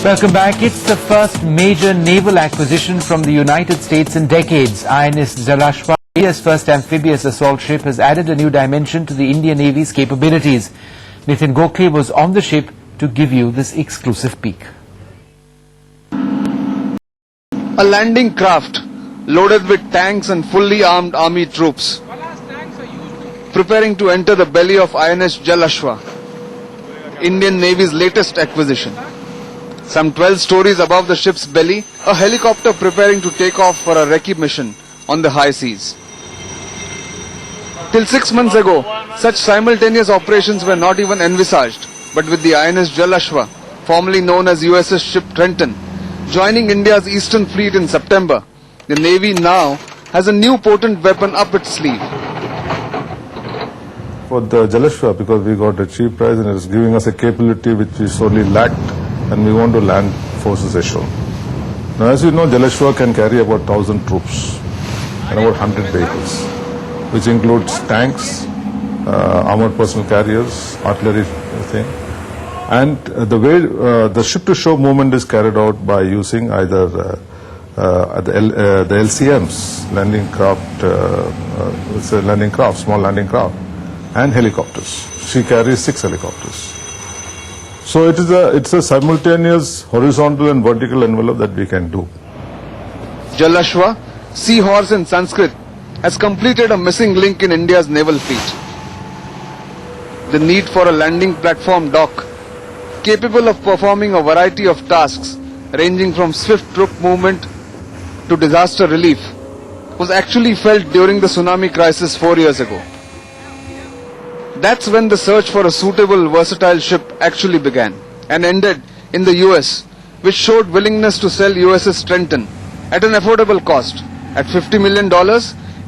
Welcome back. It's the first major naval acquisition from the United States in decades. INS Jalashwa, India's first amphibious assault ship, has added a new dimension to the Indian Navy's capabilities. Nitin Gokhale was on the ship to give you this exclusive peek. A landing craft loaded with tanks and fully armed army troops, preparing to enter the belly of INS Jalashwa, Indian Navy's latest acquisition. Some 12 stories above the ship's belly, a helicopter preparing to take off for a recce mission on the high seas. Till 6 months ago, such simultaneous operations were not even envisaged, but with the INS Jalashwa, formerly known as USS ship Trenton, joining India's Eastern Fleet in September, the Navy now has a new potent weapon up its sleeve. For the Jalashwa, because we got a cheap price and it is giving us a capability which we sorely lacked, and we want to land forces ashore. Now, as you know, Jalashwa can carry about 1,000 troops and about 100 vehicles, which includes tanks, armored personnel carriers, artillery thing. And the way the ship-to-shore movement is carried out by using either the LCMs, landing craft, it's a landing craft, small landing craft, and helicopters. She carries 6 helicopters. So it's a simultaneous horizontal and vertical envelope that we can do. Jalashwa, seahorse in Sanskrit, has completed a missing link in India's naval fleet. The need for a landing platform dock capable of performing a variety of tasks ranging from swift troop movement to disaster relief was actually felt during the tsunami crisis 4 years ago. That's when the search for a suitable, versatile ship actually began and ended in the US, which showed willingness to sell USS Trenton at an affordable cost. At $50 million,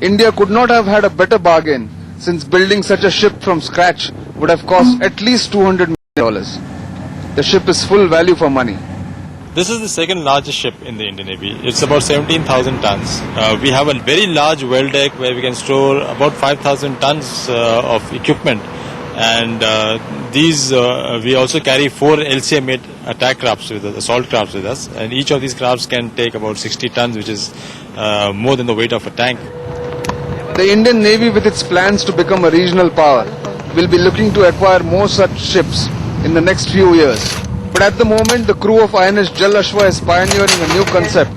India could not have had a better bargain, since building such a ship from scratch would have cost at least $200 million. The ship is full value for money. This is the second largest ship in the Indian Navy. It's about 17,000 tons. We have a very large well deck where we can store about 5,000 tons of equipment. And we also carry 4 LCM-8 attack crafts with us, assault crafts with us. And each of these crafts can take about 60 tons, which is more than the weight of a tank. The Indian Navy, with its plans to become a regional power, will be looking to acquire more such ships in the next few years. But at the moment, the crew of INS Jalashwa is pioneering a new concept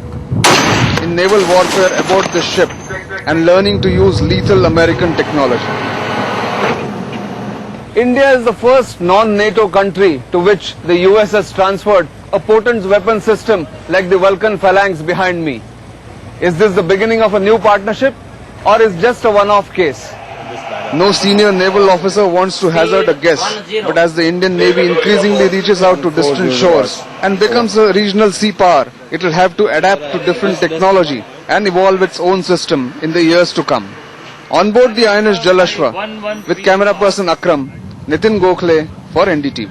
in naval warfare aboard this ship and learning to use lethal American technology. India is the first non-NATO country to which the US has transferred a potent weapon system like the Vulcan Phalanx behind me. Is this the beginning of a new partnership, or is just a one-off case? No senior naval officer wants to hazard a guess, but as the Indian Navy increasingly reaches out to distant shores and becomes a regional sea power, it will have to adapt to different technology and evolve its own system in the years to come. On board the INS Jalashwa, with camera person Akram, Nitin Gokhale for NDTV.